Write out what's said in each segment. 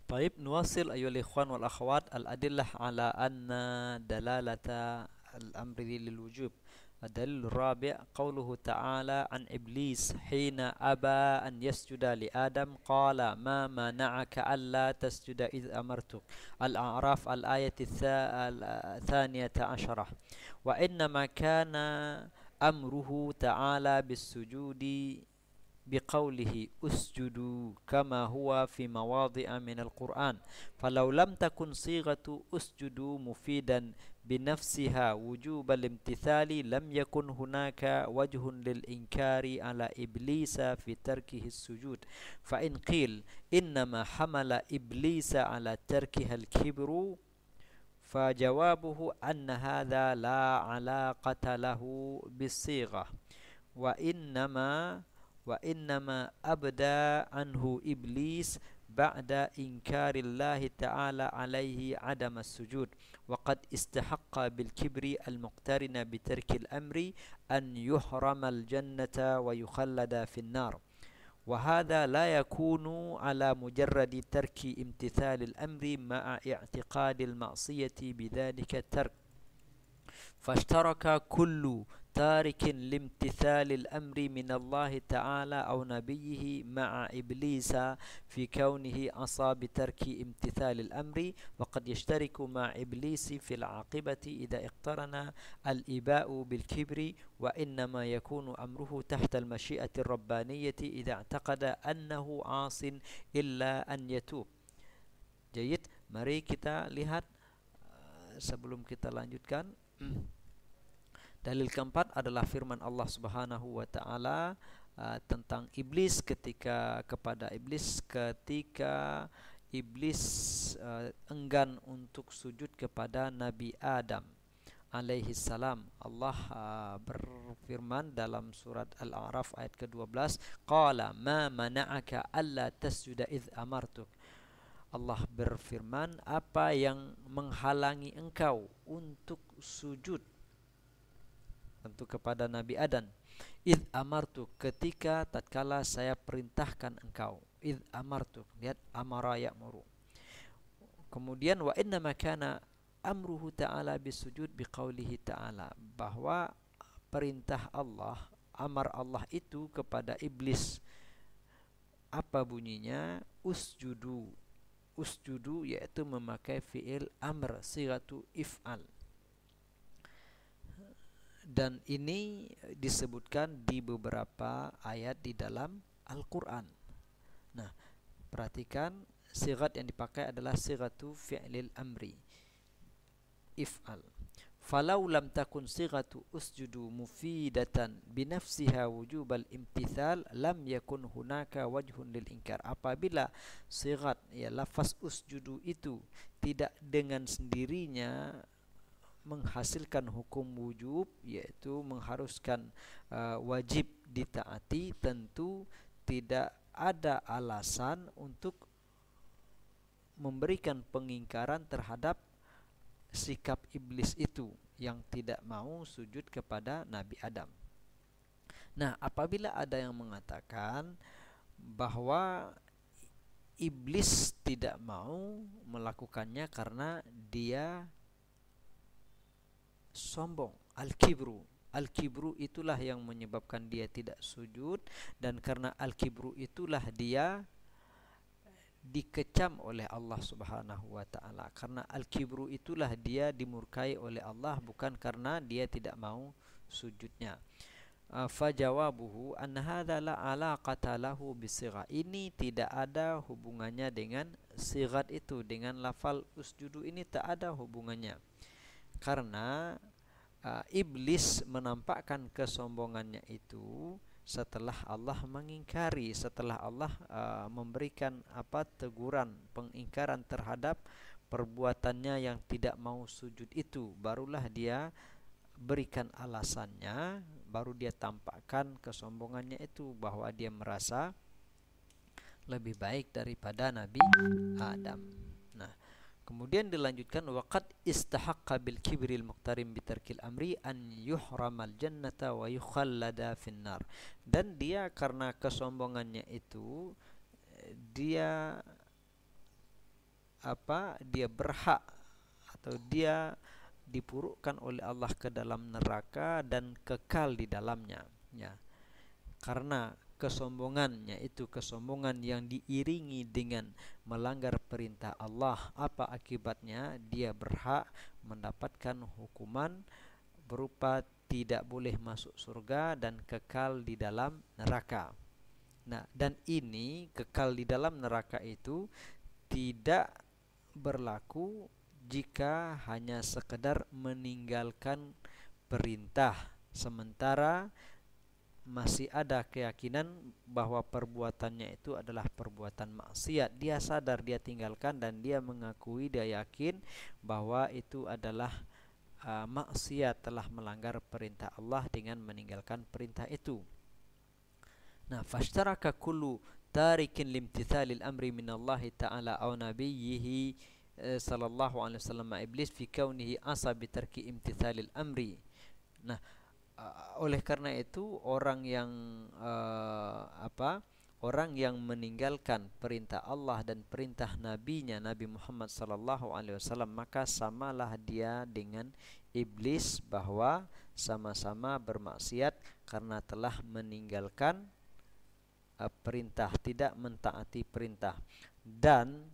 طيب نواصل أيها الإخوان والأخوات الأدلة على أن دلالة الأمر للوجوب. الدليل الرابع قوله تعالى عن إبليس حين أبى أن يسجد لآدم قال ما منعك ألا تسجد إذ أمرتك. الأعراف الآية الثانية عشرة. وإنما كان أمره تعالى بالسجود بقوله اسجدوا كما هو في مواضع من القرآن. فلو لم تكن صيغة اسجدوا مفيدا بنفسها وجوب الامتثال لم يكن هناك وجه للإنكار على إبليس في تركه السجود. فإن قيل إنما حمل إبليس على تركها الكبر فجوابه أن هذا لا علاقة له بالصيغة، وإنما أبدى عنه إبليس بعد إنكار الله تعالى عليه عدم السجود، وقد استحق بالكبر المقترن بترك الأمر أن يحرم الجنة ويخلد في النار. وهذا لا يكون على مجرد ترك امتثال الأمر مع اعتقاد المعصية بذلك الترك، فاشترك كل تارك لامتثال الأمر من الله تعالى أو نبيه مع إبليس في كونه عصى بترك امتثال الأمر، وقد يشترك مع إبليس في العاقبة إذا اقترن الإباء بالكبر، وإنما يكون أمره تحت المشيئة الربانية إذا اعتقد أنه عاص إلا أن يتوب. Jayid, mari kita lihat sebelum kita lanjutkan. Dalil keempat adalah firman Allah Subhanahu wa taala tentang iblis ketika iblis enggan untuk sujud kepada Nabi Adam alaihi salam. Allah berfirman dalam surat Al-A'raf ayat ke-12, qala ma mana'aka alla tasjuda idz amartuk. Allah berfirman, apa yang menghalangi engkau untuk sujud, tentu kepada Nabi Adam. Id amartu, ketika tatkala saya perintahkan engkau. Id amartu, lihat amara ya'muru. Kemudian wa inna makana amruhu ta'ala bisujud biqaulihi ta'ala, bahwa perintah Allah, amar Allah itu kepada iblis, apa bunyinya? Usjudu. Usjudu yaitu memakai fi'il amr, sigatu if'al. Dan ini disebutkan di beberapa ayat di dalam Al-Quran. Nah, perhatikan sigat yang dipakai adalah sigatu fi'lil amri, if'al. Falau lam takun sigatu usjudu mufidatan binafsiha wujubal imtithal lam yakun hunaka wajhun lil inkar. Apabila sigat, ya lafaz usjudu itu tidak dengan sendirinya menghasilkan hukum wujub, yaitu mengharuskan wajib ditaati, tentu tidak ada alasan untuk memberikan pengingkaran terhadap sikap iblis itu yang tidak mau sujud kepada Nabi Adam. Nah, apabila ada yang mengatakan bahwa iblis tidak mau melakukannya karena dia sombong, al-kibru. Al-kibru itulah yang menyebabkan dia tidak sujud, dan karena al-kibru itulah dia dikecam oleh Allah Subhanahu wa taala. Karena al-kibru itulah dia dimurkai oleh Allah, bukan karena dia tidak mau sujudnya. Fajawabuhu anna hadza la alaqata lahu bisigha. Ini tidak ada hubungannya dengan sigat itu, dengan lafal usjudu ini tak ada hubungannya. Karena iblis menampakkan kesombongannya itu setelah Allah mengingkari, setelah Allah memberikan teguran, pengingkaran terhadap perbuatannya yang tidak mau sujud itu, barulah dia berikan alasannya, baru dia tampakkan kesombongannya itu, bahwa dia merasa lebih baik daripada Nabi Adam. Nah, kemudian dilanjutkan waqad istahaqqa bil kibril muqtarim bitarkil amri an yuhramal jannata wa yukhallada finnar. Dan dia karena kesombongannya itu dia dia berhak atau dia dipurukkan oleh Allah ke dalam neraka dan kekal di dalamnya, ya. Karena kesombongannya itu kesombongan yang diiringi dengan melanggar perintah Allah, apa akibatnya? Dia berhak mendapatkan hukuman berupa tidak boleh masuk surga dan kekal di dalam neraka. Nah, dan ini kekal di dalam neraka itu tidak berlaku jika hanya sekedar meninggalkan perintah, sementara masih ada keyakinan bahwa perbuatannya itu adalah perbuatan maksiat. Dia sadar, dia tinggalkan, dan dia mengakui, dia yakin bahwa itu adalah maksiat, telah melanggar perintah Allah dengan meninggalkan perintah itu. Nah, fashtaraka kullu tarikin limtithalil amri minallahi ta'ala aw nabiyhi sallallahu alaihi wasallam ma iblis fi kaunihi asa bi tarki imtithalil amri. Nah, oleh karena itu orang yang orang yang meninggalkan perintah Allah dan perintah nabinya Nabi Muhammad sallallahu alaihi wasallam, maka samalah dia dengan iblis, bahwa sama-sama bermaksiat karena telah meninggalkan perintah, tidak mentaati perintah. Dan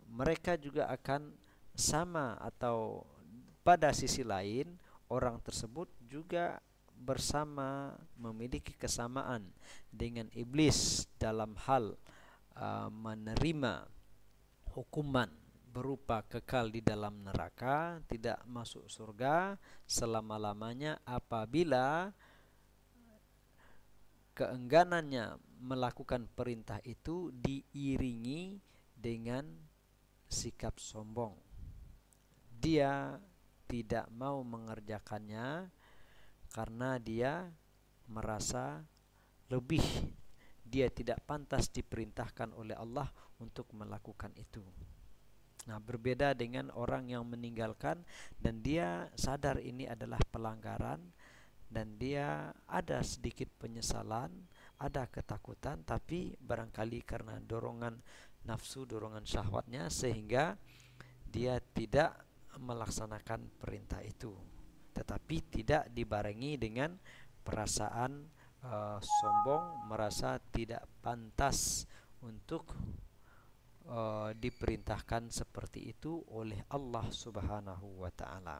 mereka juga akan sama, atau pada sisi lain orang tersebut juga bersama, memiliki kesamaan dengan iblis dalam hal menerima hukuman berupa kekal di dalam neraka, tidak masuk surga selama-lamanya apabila keengganannya melakukan perintah itu diiringi dengan sikap sombong. Dia tidak mau mengerjakannya karena dia merasa lebih, dia tidak pantas diperintahkan oleh Allah untuk melakukan itu. Nah, berbeda dengan orang yang meninggalkan dan dia sadar ini adalah pelanggaran, dan dia ada sedikit penyesalan, ada ketakutan, tapi barangkali karena dorongan nafsu, dorongan syahwatnya, sehingga dia tidak melaksanakan perintah itu, tetapi tidak dibarengi dengan perasaan sombong, merasa tidak pantas untuk diperintahkan seperti itu oleh Allah Subhanahu wa taala.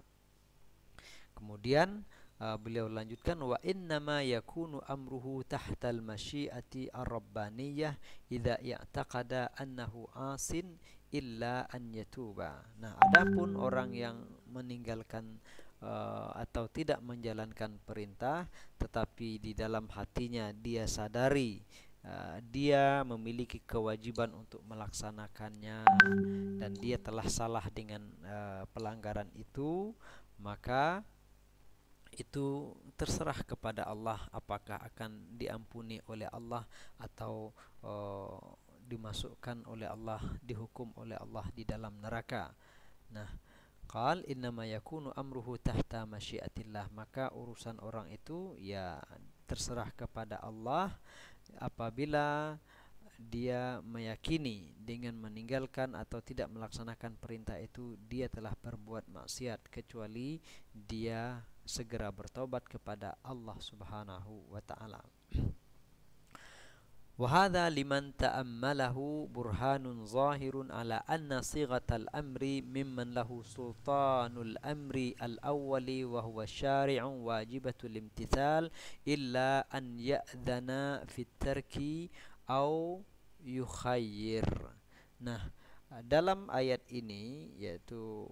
Kemudian beliau lanjutkan, wa innama yakunu amruhu tahtal masyiati ar-rabbaniyah idza i'taqada annahu asin illa an yatuba. Nah, adapun orang yang meninggalkan atau tidak menjalankan perintah, tetapi di dalam hatinya dia sadari dia memiliki kewajiban untuk melaksanakannya dan dia telah salah dengan pelanggaran itu, maka itu terserah kepada Allah apakah akan diampuni oleh Allah atau dimasukkan oleh Allah, dihukum oleh Allah di dalam neraka. Nah, qal innama yakunu amruhu tahta masyiatillah, maka urusan orang itu ya terserah kepada Allah apabila dia meyakini dengan meninggalkan atau tidak melaksanakan perintah itu dia telah berbuat maksiat, kecuali dia segera bertobat kepada Allah Subhanahu wa taala. Wa hadha liman ta'ammalahu burhanun zahirun ala anna sighatal amri mimman lahu sultanul amri al-awwali wa huwa syari'un wajibatul imtithal illa an ya'dhana fit tarki au yukhayyir. Nah, dalam ayat ini, yaitu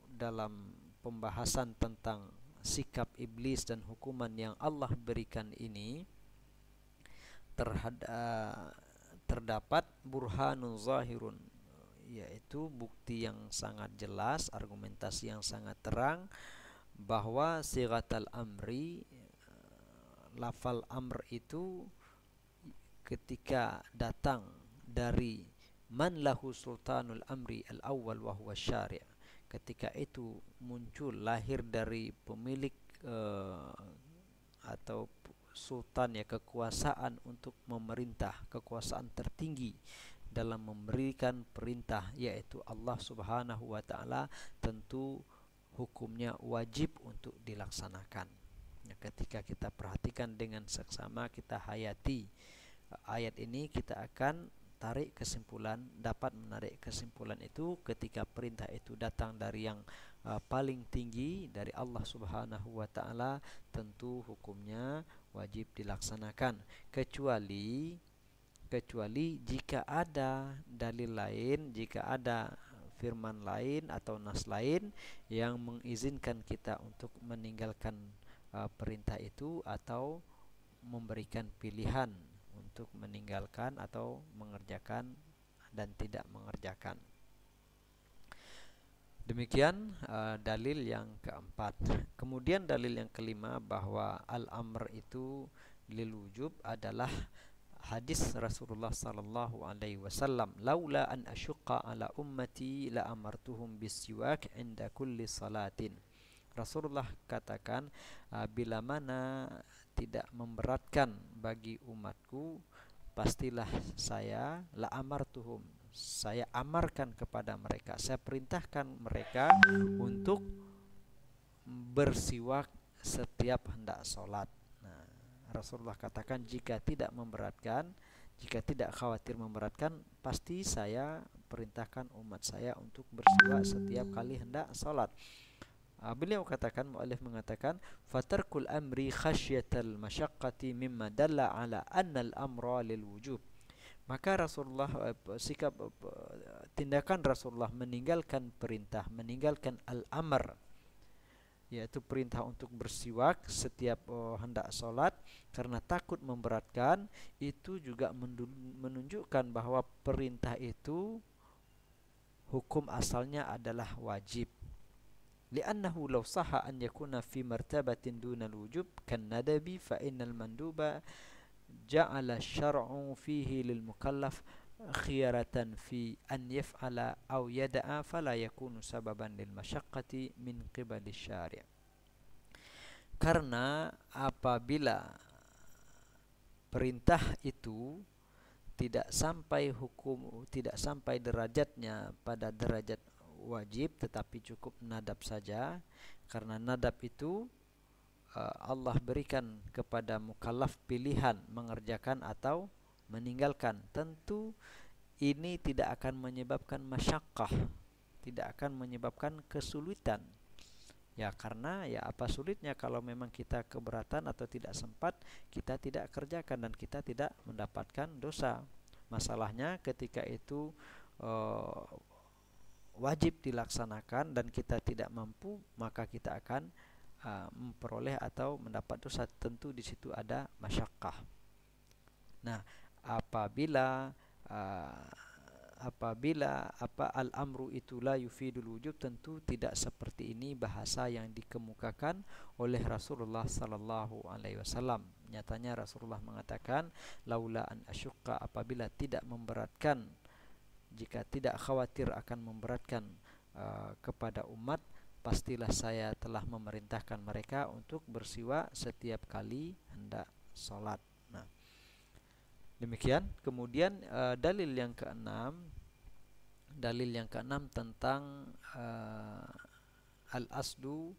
dalam pembahasan tentang sikap iblis dan hukuman yang Allah berikan ini, terdapat burhanun zahirun, yaitu bukti yang sangat jelas, argumentasi yang sangat terang, bahwa sighatal amri, lafal amr itu ketika datang dari man lahu sultanul amri al-awwal wa huwa syari', ketika itu muncul, lahir dari pemilik atau sultan, ya, kekuasaan untuk memerintah, kekuasaan tertinggi dalam memberikan perintah, yaitu Allah Subhanahu wa taala, tentu hukumnya wajib untuk dilaksanakan. Ya, ketika kita perhatikan dengan seksama, kita hayati ayat ini, kita akan tarik kesimpulan, dapat menarik kesimpulan itu ketika perintah itu datang dari yang paling tinggi, dari Allah Subhanahu wa taala, tentu hukumnya wajib dilaksanakan, kecuali jika ada dalil lain, jika ada firman lain atau nas lain yang mengizinkan kita untuk meninggalkan perintah itu atau memberikan pilihan untuk meninggalkan atau mengerjakan dan tidak mengerjakan. Demikian dalil yang keempat. Kemudian dalil yang kelima, bahwa al-amr itu lil wujub adalah hadis Rasulullah sallallahu alaihi wasallam, laula an asyqa ala ummati la amartuhum bisiwak inda kulli salatin. Rasulullah katakan, bila mana tidak memberatkan bagi umatku, pastilah saya la amartuhum, saya amarkan kepada mereka, saya perintahkan mereka untuk bersiwak setiap hendak sholat. Nah, Rasulullah katakan, jika tidak memberatkan, jika tidak khawatir memberatkan, pasti saya perintahkan umat saya untuk bersiwak setiap kali hendak sholat. Beliau katakan, muallif mengatakan, fatarkul amri khasyatal masyaqqati mimma dalla ala anna al-amra lil wujub. Maka Rasulullah, sikap tindakan Rasulullah meninggalkan perintah, meninggalkan al-amr, yaitu perintah untuk bersiwak setiap hendak sholat karena takut memberatkan, itu juga menunjukkan bahwa perintah itu hukum asalnya adalah wajib. Li'annahu law sahha an yakuna fi martabatin duna al-wujub kan nadabi fa innal manduba ja'ala syar'u fihi lil mukallaf khiyaratan fi an yaf'ala aw yada'a fala yakunu sababan lil masyaqqati min qibali syari'. Karena apabila perintah itu tidak sampai hukum, tidak sampai derajatnya pada derajat wajib, tetapi cukup nadab saja, karena nadab itu Allah berikan kepada mukallaf pilihan mengerjakan atau meninggalkan. Tentu ini tidak akan menyebabkan masyaqqah, tidak akan menyebabkan kesulitan. Ya, karena ya apa sulitnya kalau memang kita keberatan atau tidak sempat, kita tidak kerjakan dan kita tidak mendapatkan dosa. Masalahnya ketika itu wajib dilaksanakan dan kita tidak mampu, maka kita akan memperoleh atau mendapat dosa. Tentu di situ ada masyaqqah. Nah, apabila al-amru itu la yufidul wujub, tentu tidak seperti ini bahasa yang dikemukakan oleh Rasulullah sallallahu alaihi wasallam. Nyatanya Rasulullah mengatakan, laula an asyqa, apabila tidak memberatkan, jika tidak khawatir akan memberatkan kepada umat, pastilah saya telah memerintahkan mereka untuk bersiwak setiap kali hendak sholat. Nah, demikian. Kemudian dalil yang keenam tentang al-aslu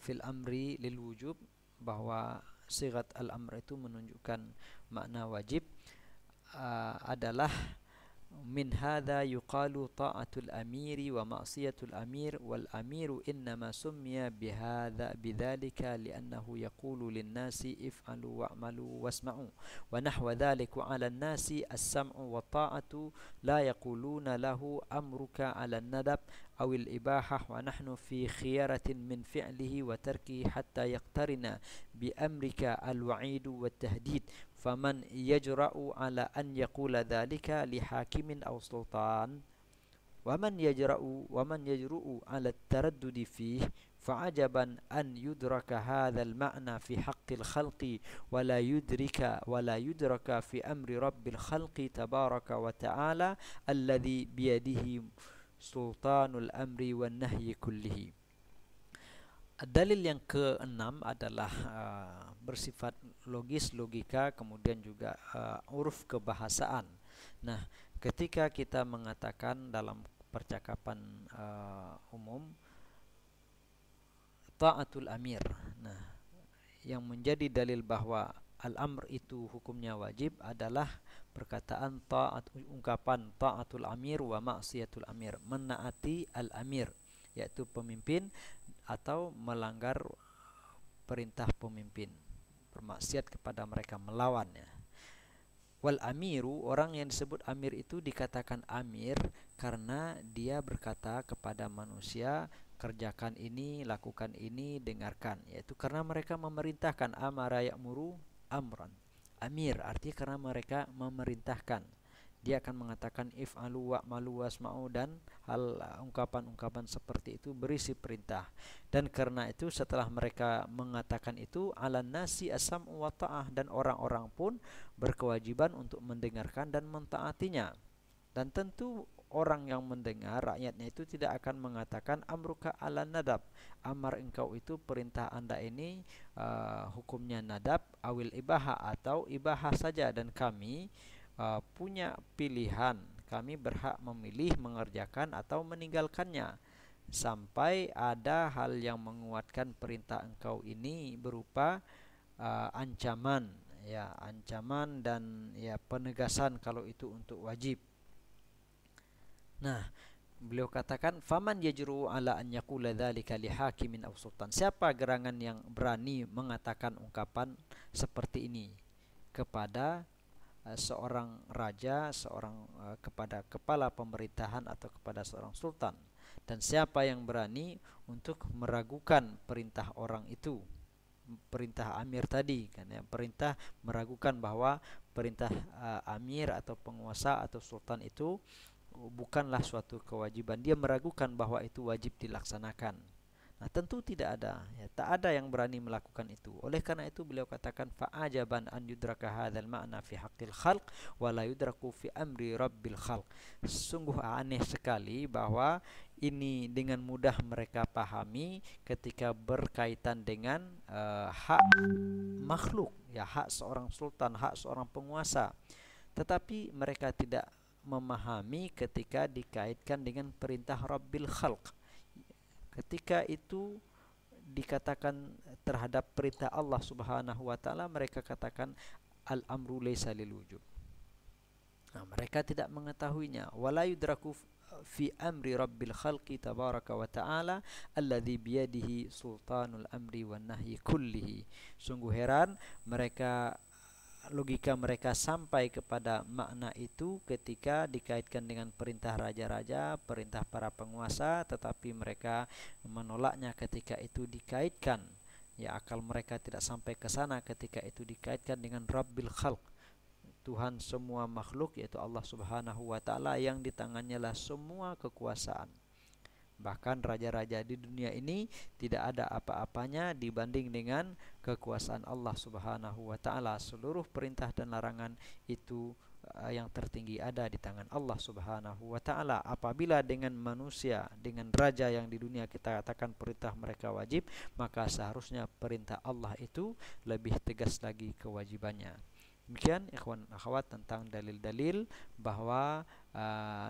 fil amri lil wujub, bahwa sigat al-amr itu menunjukkan makna wajib, adalah min hadza yuqalu ta'atul amiri wa ma'siyatul amir wal amiru innama summiya bihadza bidzalika li'annahu yaqulu lin-nasi if'alu wa'malu wasma'u wa nahwa dzalika 'ala an-nasi as-sam'u wa ta'atu la yaquluna lahu amruka 'ala an-nadab aw al-ibahah wa nahnu fi khiyaratin min fi'lihi wa tarkihi hatta yaqtarina bi amrika al-wa'idu wat-tahdid faman yajra'u ala an yaqula dhalika li hakimin aw sultan waman yajru'u ala at-taraddudi fihi fa'ajaban an yudraka hadzal ma'na fi haqqil khalqi wa la yudraka fi amri rabbil khalqi tabaraka wa ta'ala alladhi biyadihi sultanul amri wan nahyi kullihi. Dalil yang keenam adalah bersifat logis, logika, kemudian juga uruf kebahasaan. Nah, Ketika kita mengatakan dalam percakapan umum ta'atul amir, nah yang menjadi dalil bahwa al-amr itu hukumnya wajib adalah perkataan ungkapan ta'atul amir wa ma'siyatul amir, menaati al-amir yaitu pemimpin atau melanggar perintah pemimpin, bermaksiat kepada mereka, melawannya. Wal amiru, orang yang disebut amir itu dikatakan amir karena dia berkata kepada manusia, kerjakan ini, lakukan ini, dengarkan, yaitu karena mereka memerintahkan. Amara ya'muru amran. Amir artinya karena mereka memerintahkan. Dia akan mengatakan if'alu wa'malu wasma'u, dan ungkapan-ungkapan seperti itu berisi perintah. Dan karena itu setelah mereka mengatakan itu, alan nasi as-sam'u wa ta'ah, dan orang-orang pun berkewajiban untuk mendengarkan dan mentaatinya. Dan tentu orang yang mendengar, rakyatnya itu tidak akan mengatakan amruka ala nadab, amar engkau itu, perintah anda ini hukumnya nadab, awil ibaha, atau ibaha saja, dan kami punya pilihan, kami berhak memilih mengerjakan atau meninggalkannya, sampai ada hal yang menguatkan perintah engkau ini berupa ancaman, ya ancaman dan ya penegasan kalau itu untuk wajib. Nah, beliau katakan faman yajru ala an yaqula dzalika li hakimin aw sultan, siapa gerangan yang berani mengatakan ungkapan seperti ini kepada seorang raja, kepada kepala pemerintahan atau kepada seorang sultan, dan siapa yang berani untuk meragukan perintah orang itu, perintah amir tadi kan ya, perintah meragukan bahwa perintah amir atau penguasa atau sultan itu bukanlah suatu kewajiban, dia meragukan bahwa itu wajib dilaksanakan. Nah, tentu tidak ada, ya, tak ada yang berani melakukan itu. Oleh karena itu beliau katakan fa'ajaban an yudraka hadzal ma'na fi haqqil khalq wa la yudraku fi amri rabbil khalq. Sungguh aneh sekali bahwa ini dengan mudah mereka pahami ketika berkaitan dengan hak makhluk, ya hak seorang sultan, hak seorang penguasa. Tetapi mereka tidak memahami ketika dikaitkan dengan perintah Rabbil Khalq. Ketika itu dikatakan terhadap perintah Allah Subhanahu wa taala, mereka katakan al-amru laysa lil wujub. Nah, mereka tidak mengetahuinya. Wala yudraku fi amri rabbil khalqi tabaraka wa ta'ala alladhi biyadihi sultanul amri wan nahyi kullihi. Sungguh heran logika mereka sampai kepada makna itu ketika dikaitkan dengan perintah raja-raja, perintah para penguasa, tetapi mereka menolaknya ketika itu dikaitkan. Ya, akal mereka tidak sampai ke sana ketika itu dikaitkan dengan Rabbil Khalq, Tuhan semua makhluk, yaitu Allah Subhanahu wa taala yang di tangannya lah semua kekuasaan. Bahkan raja-raja di dunia ini tidak ada apa-apanya dibanding dengan kekuasaan Allah Subhanahu wa taala. Seluruh perintah dan larangan itu yang tertinggi ada di tangan Allah Subhanahu wa taala. Apabila dengan manusia, dengan raja yang di dunia kita katakan perintah mereka wajib, maka seharusnya perintah Allah itu lebih tegas lagi kewajibannya. Demikian ikhwan akhwat tentang dalil-dalil bahwa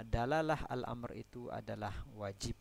dalalah al-amr itu adalah wajib.